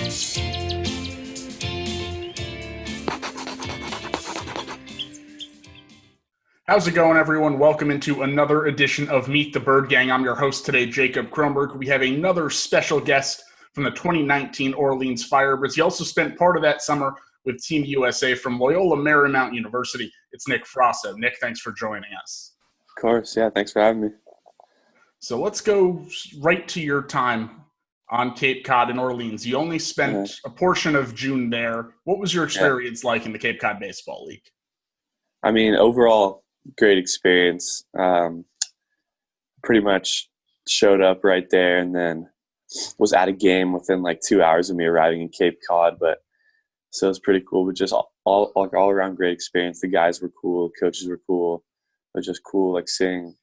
How's it going, everyone? Welcome into another edition of Meet the Bird Gang. I'm your host today, Jacob Kronberg. We have another special guest from the 2019 Orleans Firebirds. He also spent part of that summer with Team USA from Loyola Marymount University. It's Nick Frasso. Nick, thanks for joining us. Of course, yeah. Thanks for having me. So let's go right to your time on Cape Cod in Orleans. You only spent a portion of June there. What was your experience like in the Cape Cod Baseball League? I mean, overall, great experience. Pretty much showed up right there and then was at a game within like 2 hours of me arriving in Cape Cod. But so it was pretty cool. But just all around great experience. The guys were cool, coaches were cool. It was just cool, like seeing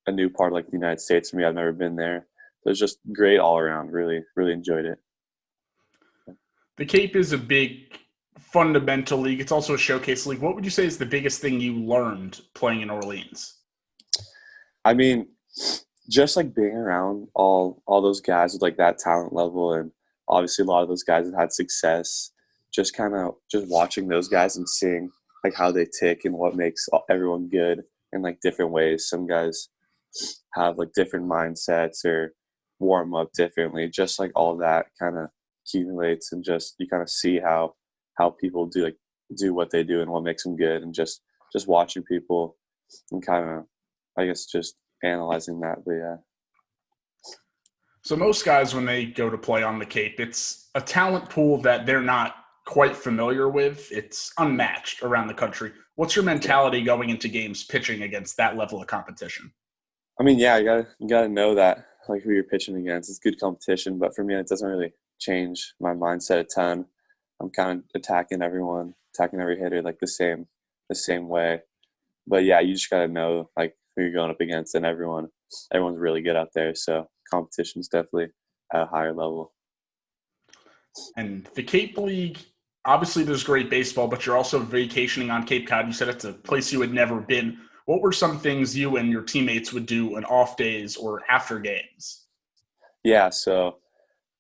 a new part of like the United States for me. I've never been there. So it was just great all around. Really, really enjoyed it. The Cape is a big fundamental league. It's also a showcase league. What would you say is the biggest thing you learned playing in Orleans? I mean, just like being around all those guys with like that talent level, and obviously a lot of those guys have had success. Just watching those guys and seeing like how they tick and what makes everyone good in like different ways. Some guys have like different mindsets or warm up differently. Just like all that kind of accumulates, and just you kind of see how people do what they do and what makes them good, and just watching people and kind of, I guess, just analyzing that. But yeah. So most guys, when they go to play on the Cape, it's a talent pool that they're not quite familiar with. It's unmatched around the country. What's your mentality going into games pitching against that level of competition? I mean, yeah, you gotta know that, like, who you're pitching against. It's good competition, but for me, it doesn't really change my mindset a ton. I'm kind of attacking everyone, attacking every hitter like the same way. But yeah, you just gotta know like who you're going up against, and everyone's really good out there. So competition's definitely at a higher level. And the Cape League, obviously there's great baseball, but you're also vacationing on Cape Cod. You said it's a place you had never been. What were some things you and your teammates would do on off days or after games? Yeah, so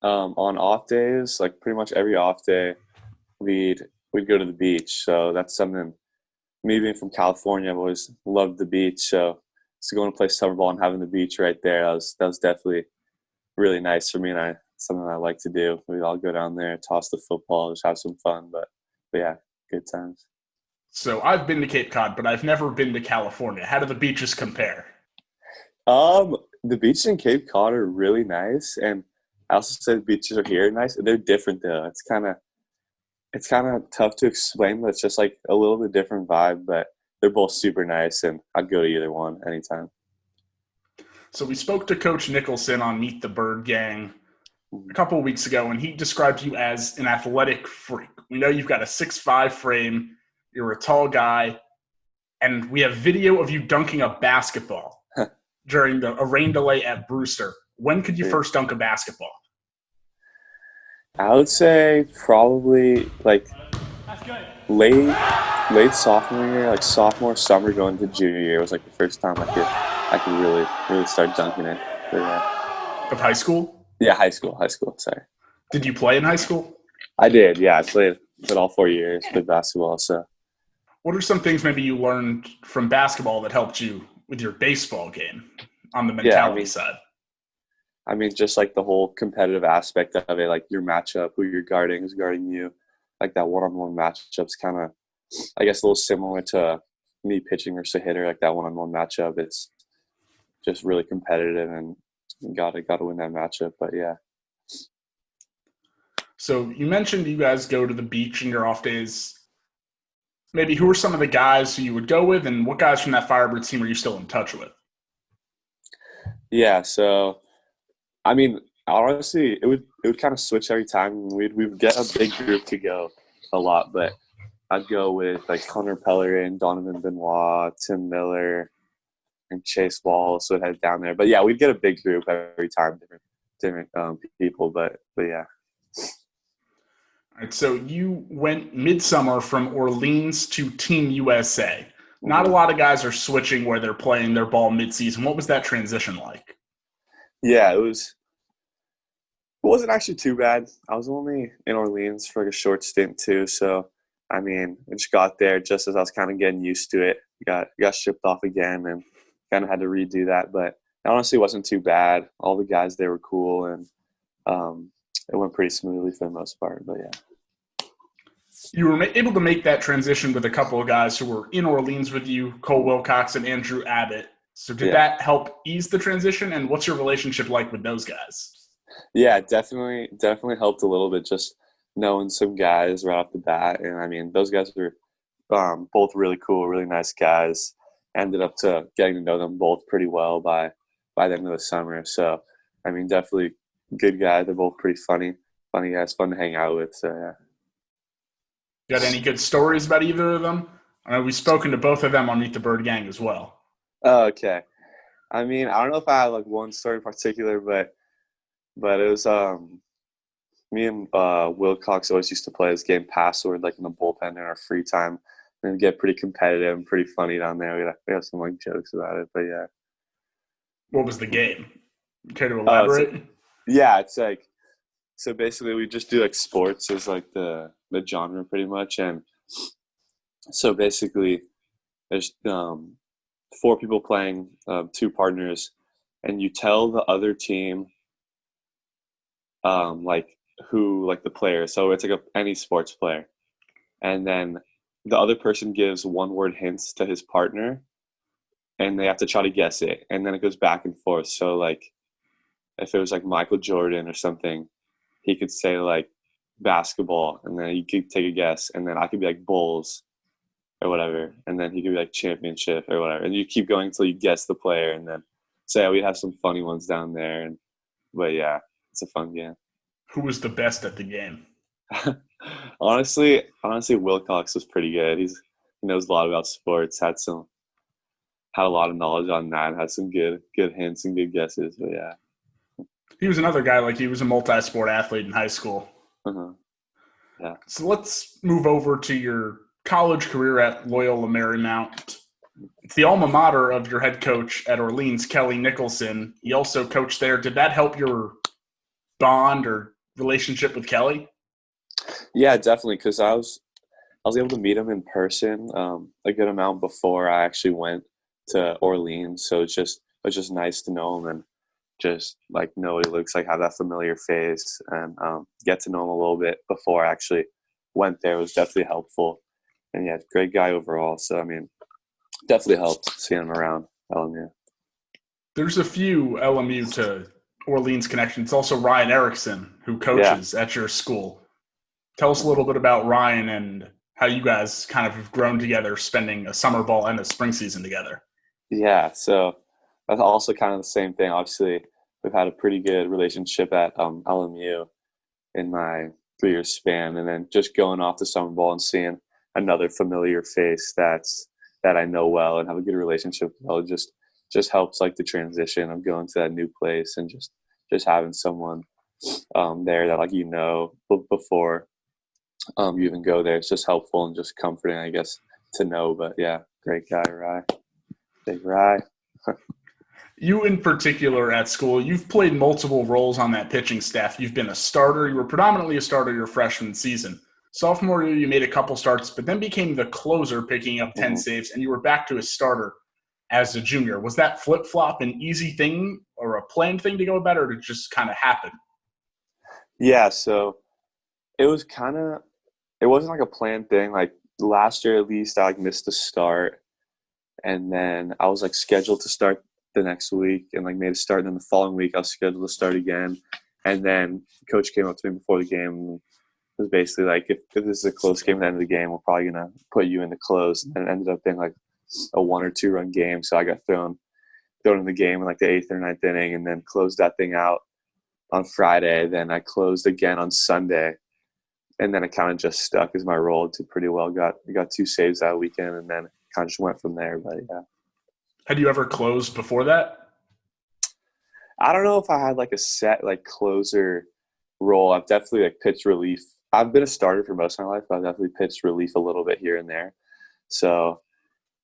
on off days, like pretty much every off day, we'd go to the beach. So that's something, me being from California, I've always loved the beach. So going to play summer ball and having the beach right there, that was definitely really nice for me, and something I like to do. We'd all go down there, toss the football, just have some fun. But yeah, good times. So I've been to Cape Cod, but I've never been to California. How do the beaches compare? The beaches in Cape Cod are really nice, and I also say the beaches are here nice. They're different though. It's kind of tough to explain, but it's just like a little bit different vibe. But they're both super nice, and I'd go to either one anytime. So we spoke to Coach Nicholson on Meet the Bird Gang a couple of weeks ago, and he described you as an athletic freak. We know you've got a 6'5" frame. You're a tall guy, and we have video of you dunking a basketball during a rain delay at Brewster. When could you first dunk a basketball? I would say probably like late sophomore year, like sophomore summer going to junior year was like the first time I could really start dunking it. But yeah. Of high school? Yeah, high school. Sorry. Did you play in high school? I did. Yeah, I played all 4 years. Played basketball. So. What are some things maybe you learned from basketball that helped you with your baseball game on the mentality side? I mean, just like the whole competitive aspect of it, like your matchup, who you're guarding, who's guarding you, like that one-on-one matchup's kind of, I guess, a little similar to me pitching versus a hitter, like that one-on-one matchup. It's just really competitive, and you gotta win that matchup. But yeah. So you mentioned you guys go to the beach in your off days. Maybe who are some of the guys who you would go with, and what guys from that Firebirds team are you still in touch with? Yeah, so I mean, honestly, it would kind of switch every time. We'd get a big group to go a lot, but I'd go with like Hunter Pellerin, Donovan Benoit, Tim Miller, and Chase Wall. So I'd head down there. But yeah, we'd get a big group every time, different people. But yeah. All right, so you went midsummer from Orleans to Team USA. Not a lot of guys are switching where they're playing their ball midseason. What was that transition like? Yeah, it was It wasn't actually too bad. I was only in Orleans for like a short stint too, so I mean, I just got there just as I was kind of getting used to it. Got shipped off again and kind of had to redo that, but it honestly wasn't too bad. All the guys there were cool, and it went pretty smoothly for the most part. But yeah, You were able to make that transition with a couple of guys who were in Orleans with you, Cole Wilcox and Andrew Abbott. So did yeah, that help ease the transition? And what's your relationship like with those guys? yeah. Definitely helped a little bit just knowing some guys right off the bat, and I mean, those guys were both really cool, really nice guys. Ended up to getting to know them both pretty well by the end of the summer. So, I mean, definitely good guys. They're both pretty funny guys, fun to hang out with. So yeah. Got any good stories about either of them? I know we've spoken to both of them on Meet the Bird Gang as well. Oh, okay. I mean, I don't know if I have like one story in particular, but it was me and Wilcox always used to play this game Password like in the bullpen in our free time, and get pretty competitive and pretty funny down there. We have some like jokes about it, but yeah. What was the game? Care to Oh, elaborate? yeah, it's like so basically we just do like sports as like the genre pretty much, and so basically there's four people playing, two partners, and you tell the other team like who like the player. So it's like any sports player, and then the other person gives one word hints to his partner, and they have to try to guess it, and then it goes back and forth. So like if it was like Michael Jordan or something, he could say like basketball, and then you could take a guess, and then I could be like Bulls or whatever, and then he could be like championship or whatever, and you keep going until you guess the player, and then so yeah, we have some funny ones down there, and but yeah, it's a fun game. Who was the best at the game? honestly, Wilcox was pretty good. He knows a lot about sports. Had a lot of knowledge on that. Had some good hints and good guesses. But yeah, He was another guy, like he was a multi-sport athlete in high school. uh-huh. Yeah, So let's move over to your college career at Loyola Marymount. It's the alma mater of your head coach at Orleans, Kelly Nicholson. He also coached there. Did that help your bond or relationship with Kelly? yeah, definitely. Because I was able to meet him in person a good amount before I actually went to Orleans. So it was just nice to know him and just like know what he looks like, have that familiar face, and get to know him a little bit before I actually went there was definitely helpful. And yeah, great guy overall. So I mean, definitely helped seeing him around LMU. There's a few LMU to Orleans connections. It's also Ryan Erickson, who Yeah. coaches at your school. Tell us a little bit about Ryan and how you guys kind of have grown together, spending a summer ball and a spring season together. Yeah. So that's also kind of the same thing. Obviously, we've had a pretty good relationship at LMU in my 3 year span, and then just going off the summer ball and seeing another familiar face that I know well and have a good relationship with, well, just helps like the transition of going to that new place and just having someone there that like before you even go there. It's just helpful and just comforting, I guess, to know. But yeah, great guy, Rye, big Rye. You in particular at school, you've played multiple roles on that pitching staff. You've been a starter. You were predominantly a starter your freshman season. Sophomore year, you made a couple starts, but then became the closer, picking up 10 Mhm. saves, and you were back to a starter as a junior. Was that flip-flop an easy thing or a planned thing to go about, or did it just kind of happen? Yeah, so it was kind of it wasn't like a planned thing. Like last year, at least, I like missed the start, and then I was like scheduled to start the next week, and like made a start. And then the following week, I was scheduled to start again, and then coach came up to me before the game and was basically like, if this is a close game at the end of the game, we're probably gonna put you in the close. And it ended up being like a 1 or 2 run game, so I got thrown in the game in like the 8th or 9th inning, and then closed that thing out on Friday. Then I closed again on Sunday, and then it kind of just stuck as my role. Did pretty well. Got 2 saves that weekend, and then kind of just went from there. But yeah, Had you ever closed before that? I don't know if I had like a set like closer role. I've definitely like pitched relief. I've been a starter for most of my life, but I've definitely pitched relief a little bit here and there. So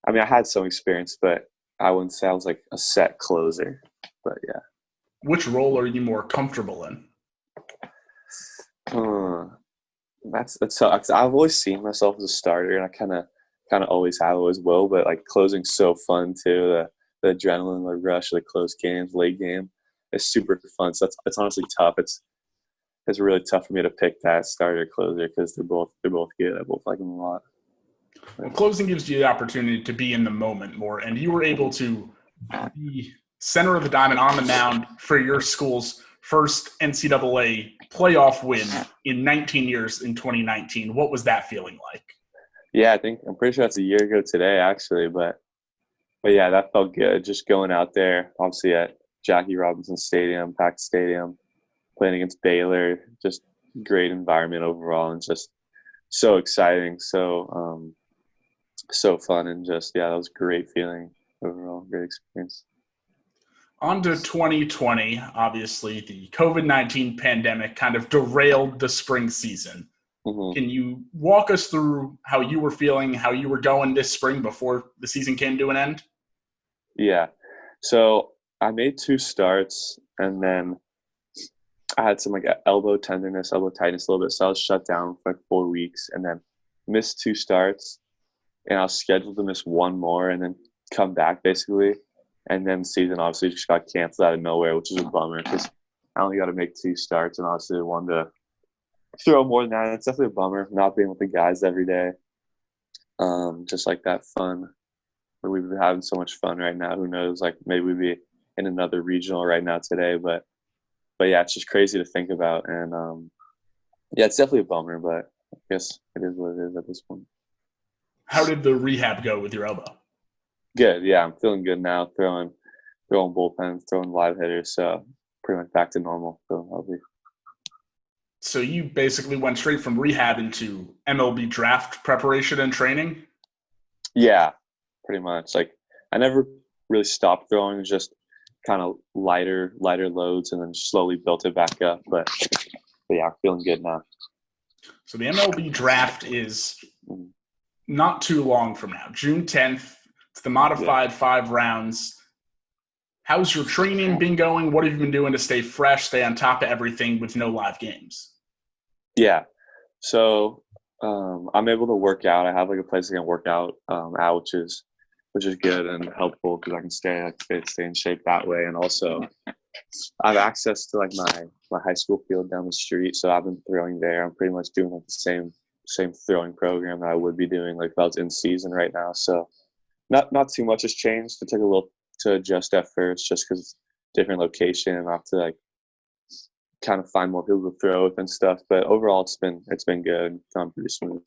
I mean, I had some experience, but I wouldn't say I was like a set closer. But yeah. Which role are you more comfortable in? That's so. I've always seen myself as a starter, and I kind of always have, always will. But like closing's so fun too. The adrenaline, the rush, the close games, late game, is super fun. So it's honestly tough. It's really tough for me to pick that starter closer because they're both good. I both like them a lot. Well, closing gives you the opportunity to be in the moment more, and you were able to be center of the diamond on the mound for your school's first NCAA playoff win in 19 years in 2019. What was that feeling like? Yeah, I'm pretty sure that's a year ago today, actually. But yeah, that felt good. Just going out there, obviously at Jackie Robinson Stadium, packed stadium, playing against Baylor, just great environment overall, and just so exciting, so fun, and just that was a great feeling overall, great experience. On to 2020, obviously the COVID-19 pandemic kind of derailed the spring season. Mm-hmm. Can you walk us through how you were feeling, how you were going this spring before the season came to an end? Yeah. So I made 2 starts, and then I had some elbow tenderness, elbow tightness a little bit. So I was shut down for 4 weeks, and then missed 2 starts, and I was scheduled to miss 1 more and then come back basically. And then the season obviously just got canceled out of nowhere, which is a bummer because I only got to make 2 starts, and obviously I wanted to throw more than that. It's definitely a bummer not being with the guys every day. Just like that fun. We've been having so much fun right now. Who knows? Like maybe we'd be in another regional right now today, but yeah, it's just crazy to think about. And yeah, it's definitely a bummer, but I guess it is what it is at this point. How did the rehab go with your elbow? Good. Yeah, I'm feeling good now. Throwing bullpens, throwing live hitters. So pretty much back to normal. Feeling healthy. So you basically went straight from rehab into MLB draft preparation and training? Yeah, pretty much. Like I never really stopped throwing, just kind of lighter loads, and then slowly built it back up. But yeah, feeling good now. So the MLB draft is not too long from now, June 10th. It's the modified 5 rounds. How's your training been going? What have you been doing to stay fresh, stay on top of everything with no live games? Yeah. So I'm able to work out. I have like a place I can work out at, which is good and helpful because I can stay in shape that way. And also I have access to like my high school field down the street. So I've been throwing there. I'm pretty much doing like the same throwing program that I would be doing like if I was in season right now. So not too much has changed. It took a little to adjust at first just because different location and I have to like kind of find more people to throw with and stuff. But overall it's been good and gone pretty smooth.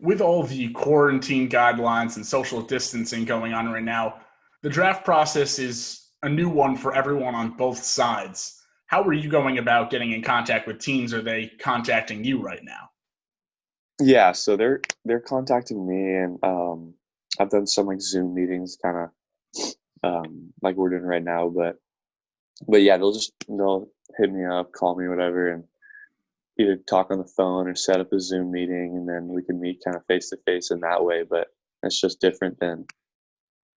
With all the quarantine guidelines and social distancing going on right now, the draft process is a new one for everyone on both sides. How are you going about getting in contact with teams? Are they contacting you right now? Yeah, so they're contacting me, and I've done some like Zoom meetings, kind of like we're doing right now. But yeah, they'll hit me up, call me, whatever, and either talk on the phone or set up a Zoom meeting, and then we can meet kind of face to face in that way. But it's just different than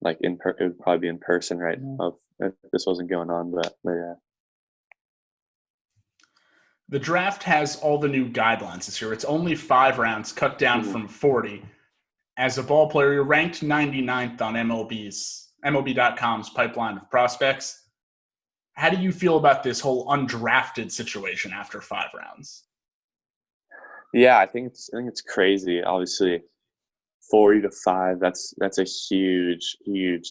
like it would probably be in person right now if this wasn't going on. But yeah. The draft has all the new guidelines this year. It's only 5 rounds, cut down from 40. As a ball player, you're ranked 99th on MLB.com's pipeline of prospects. How do you feel about this whole undrafted situation after 5 rounds? Yeah, I think it's crazy. Obviously, 40 to 5. That's a huge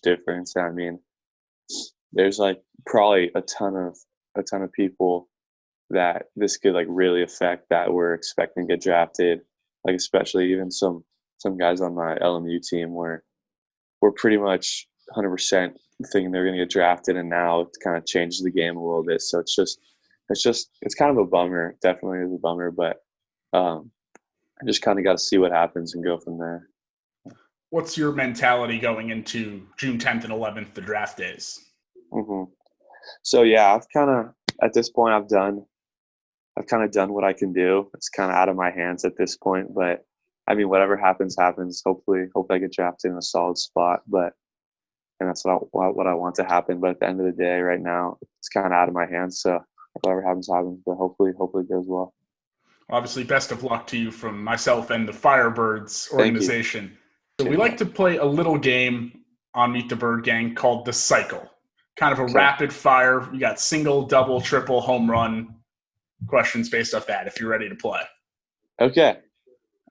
difference. I mean, there's like probably a ton of people that this could like really affect that we're expecting to get drafted. Like especially even some guys on my LMU team where we're pretty much 100% thinking they're going to get drafted, and now it kind of changes the game a little bit. So it's kind of a bummer. Definitely is a bummer, but I just kind of got to see what happens and go from there. What's your mentality going into June 10th and 11th, the draft days? Mm-hmm. So yeah, at this point I've kind of done what I can do. It's kind of out of my hands at this point, but I mean, whatever happens. Hopefully I get drafted in a solid spot, and that's what I want to happen. But at the end of the day, right now, it's kind of out of my hands. So whatever happens, happens. But hopefully it goes well. Obviously, best of luck to you from myself and the Firebirds Thank you. organization. So we like to play a little game on Meet the Bird Gang called The Cycle. Kind of a rapid fire. You got single, double, triple, home run questions based off that if you're ready to play. Okay.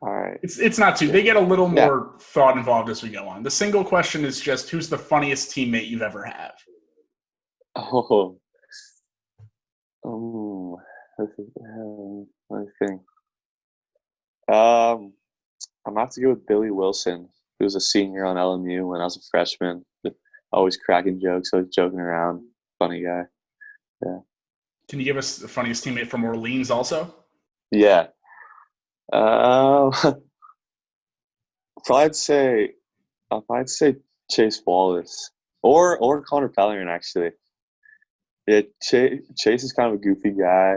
All right. It's not too. They get a little more thought involved as we go on. The single question is just who's the funniest teammate you've ever had? Oh, let me think. I'm gonna have to go with Billy Wilson, who was a senior on LMU when I was a freshman. Always cracking jokes, always joking around. Funny guy. Yeah. Can you give us the funniest teammate from Orleans also? Yeah. Probably I'd say Chase Wallace or Connor Pellerin actually. Yeah, Chase is kind of a goofy guy,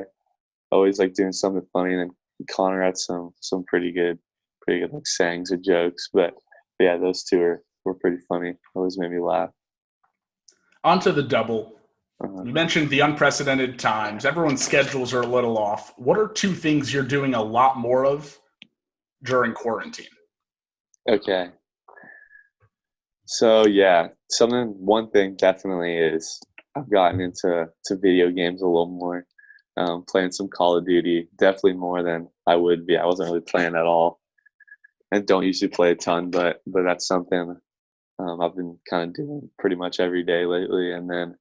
always like doing something funny, and then Connor had some pretty good like sayings or jokes. But yeah, those two were pretty funny. Always made me laugh. On to the double. You mentioned the unprecedented times. Everyone's schedules are a little off. What are two things you're doing a lot more of during quarantine? Okay. So yeah, one thing definitely is I've gotten into video games a little more. Playing some Call of Duty, definitely more than I would be. I wasn't really playing at all, and don't usually play a ton, but that's something I've been kind of doing pretty much every day lately. And then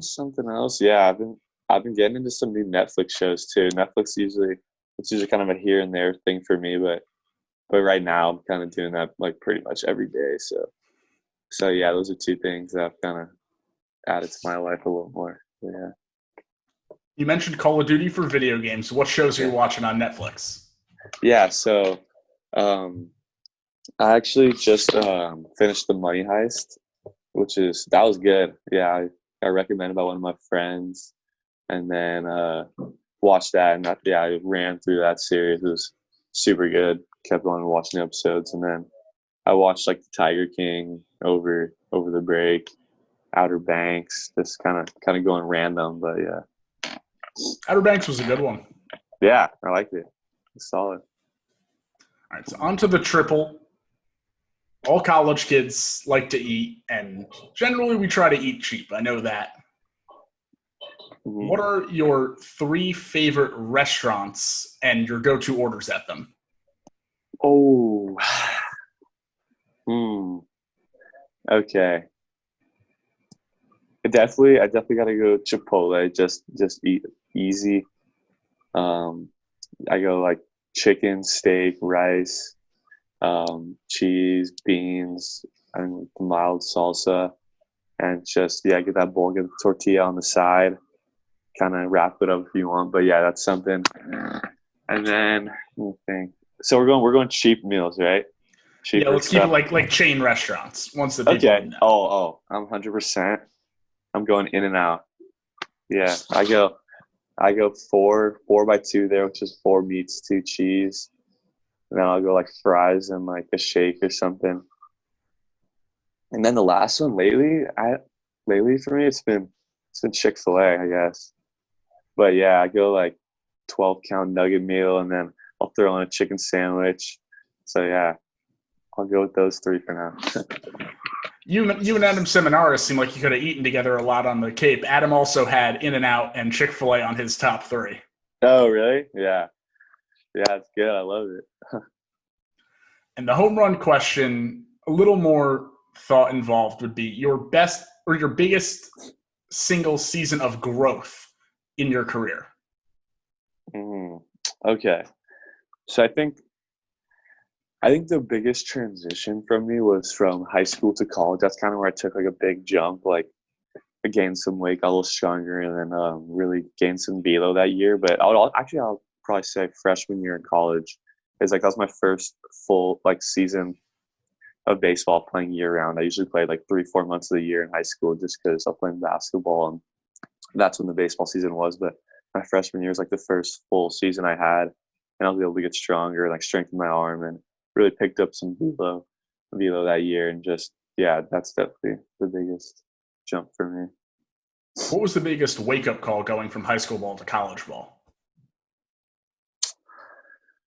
something else, yeah, I've been getting into some new Netflix shows too. Netflix it's usually kind of a here and there thing for me, but right now I'm kind of doing that like pretty much every day. So yeah, those are two things that I've kind of added to my life a little more. Yeah. You mentioned Call of Duty for video games. What shows are you watching on Netflix? Yeah, so I actually just finished the Money Heist, that was good. Yeah, I recommended by one of my friends, and then watched that, and I ran through that series. It was super good. Kept on watching the episodes, and then I watched like the Tiger King over the break, Outer Banks, just kind of going random, but yeah. Outer Banks was a good one. Yeah, I liked it. It's solid. All right, so on to the triple. All college kids like to eat, and generally we try to eat cheap. I know that. Mm-hmm. What are your 3 favorite restaurants and your go-to orders at them? Oh. Okay. I definitely got to go Chipotle. Just eat easy. I go like chicken, steak, rice, cheese, beans, and mild salsa, and just get that bowl, get the tortilla on the side, kind of wrap it up if you want. But yeah, that's something. And then so we're going cheap meals, right? Cheaper let's keep it like chain restaurants. Once the people okay. I'm 100%. I'm going In-N-Out. Yeah, I go 4x2 there, which is 4 meats, 2 cheese. And then I'll go like fries and like a shake or something. And then the last one lately for me it's been Chick-fil-A, I guess. But yeah, I go like 12-count nugget meal, and then I'll throw in a chicken sandwich. So yeah, I'll go with those 3 for now. You and Adam Seminaris seem like you could have eaten together a lot on the Cape. Adam also had In-N-Out and Chick-fil-A on his top 3. Oh, really? Yeah. Yeah, it's good. I love it. And the home run question, a little more thought involved, would be your best or your biggest single season of growth in your career. Okay. So I think the biggest transition from me was from high school to college. That's kind of where I took like a big jump. Like I gained some weight, got a little stronger, and then really gained some velo that year. But I'll probably say freshman year in college is like that was my first full like season of baseball playing year round. I usually played like 3-4 months of the year in high school just because I was playing basketball, and that's when the baseball season was. But my freshman year was like the first full season I had, and I was able to get stronger, like strengthen my arm, and really picked up some velo that year. And just that's definitely the biggest jump for me. What was the biggest wake-up call going from high school ball to college ball?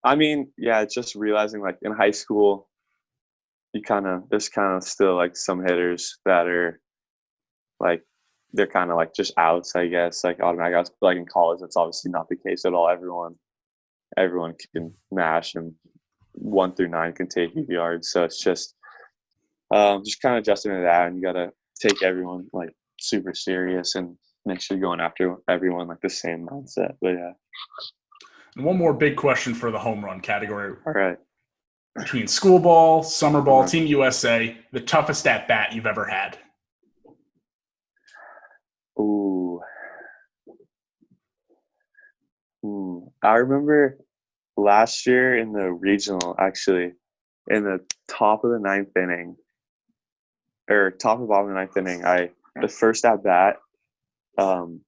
I mean, yeah, just realizing like in high school, there's kind of still like some hitters that are like, they're kind of like just outs, I guess, like automatic outs. But like in college, that's obviously not the case at all. Everyone can mash, and 1 through 9 can take you yards. So it's just kind of adjusting to that, and you got to take everyone like super serious and make sure you're going after everyone like the same mindset. But yeah. And one more big question for the home run category. All right. Between school ball, summer ball, Team USA, the toughest at bat you've ever had? Ooh. I remember last year in the regional, actually, in the top of the ninth inning, or top of bottom of the ninth inning, the first at bat, it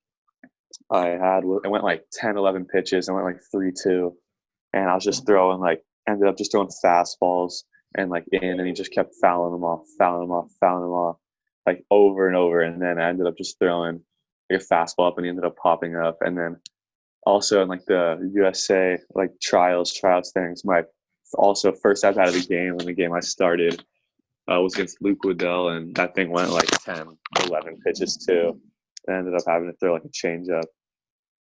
went like 10, 11 pitches. I went like 3-2, and I was just ended up just throwing fastballs and like in, and he just kept fouling them off, like over and over. And then I ended up just throwing like a fastball up, and he ended up popping up. And then also in like the USA like tryouts things, my also first at bat of the game, when the game I started was against Luke Waddell, and that thing went like 10, 11 pitches too. I ended up having to throw like a changeup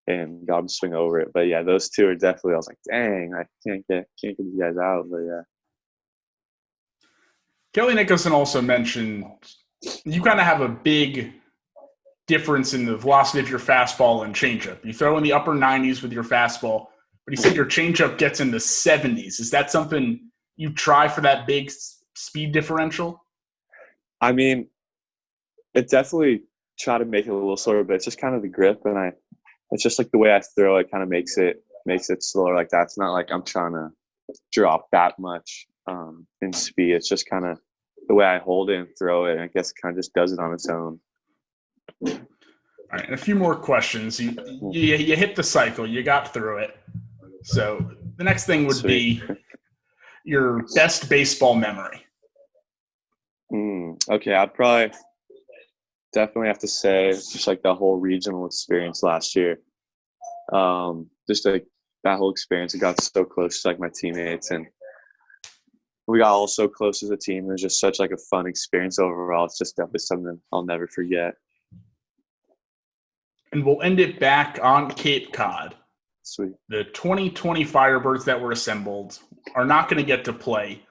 and got him to swing over it. But yeah, those two are definitely, I was like, dang, I can't get these guys out. But yeah. Kelly Nicholson also mentioned you kind of have a big difference in the velocity of your fastball and changeup. You throw in the upper 90s with your fastball, but he said your changeup gets in the 70s. Is that something you try for that big speed differential? I mean, it definitely try to make it a little slower, but it's just kind of the grip, and it's just like the way I throw it kind of makes it slower like that. It's not like I'm trying to drop that much in speed. It's just kind of the way I hold it and throw it, and I guess it kind of just does it on its own. All right, and a few more questions. You hit the cycle. You got through it. So the next thing would be your best baseball memory. Okay, I'd probably definitely have to say just like the whole regional experience last year. Just like that whole experience, I got so close to like my teammates, and we got all so close as a team. It was just such like a fun experience overall. It's just definitely something I'll never forget. And we'll end it back on Cape Cod. Sweet. The 2020 Firebirds that were assembled are not going to get to play.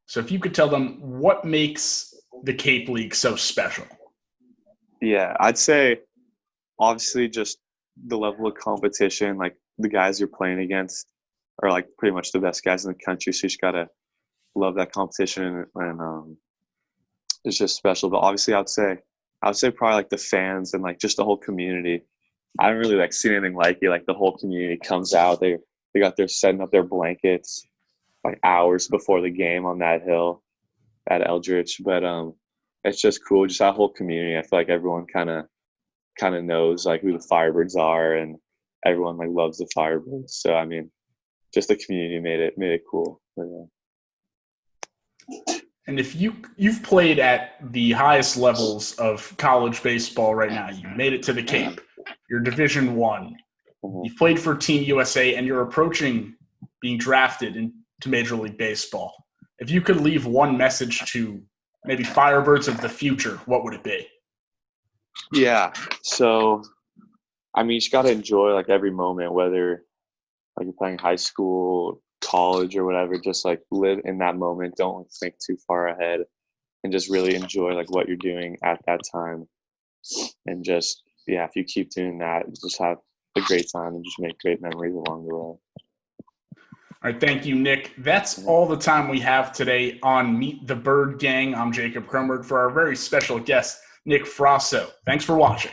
So if you could tell them what makes the Cape League so special. Yeah, I'd say obviously just the level of competition, like the guys you're playing against are like pretty much the best guys in the country. So you just got to love that competition, and it's just special. But obviously I would say probably like the fans and like just the whole community. I haven't really like seen anything like it. Like the whole community comes out. They got their setting up their blankets like hours before the game on that hill at Eldridge. But it's just cool. Just that whole community. I feel like everyone kind of knows like who the Firebirds are, and everyone like loves the Firebirds. So I mean, just the community made it cool. But, yeah. And if you've played at the highest levels of college baseball right now, you made it to the Cape, you're Division I, you've played for Team USA, and you're approaching being drafted into Major League Baseball. If you could leave one message to maybe Firebirds of the future, what would it be? Yeah. So, I mean, you just got to enjoy like every moment, whether like you're playing high school, college, or whatever. Just like live in that moment. Don't think too far ahead, and just really enjoy like what you're doing at that time. And just, yeah, if you keep doing that, just have a great time and just make great memories along the way. All right, thank you, Nick. That's all the time we have today on Meet the Bird Gang. I'm Jacob Kronberg for our very special guest, Nick Frasso. Thanks for watching.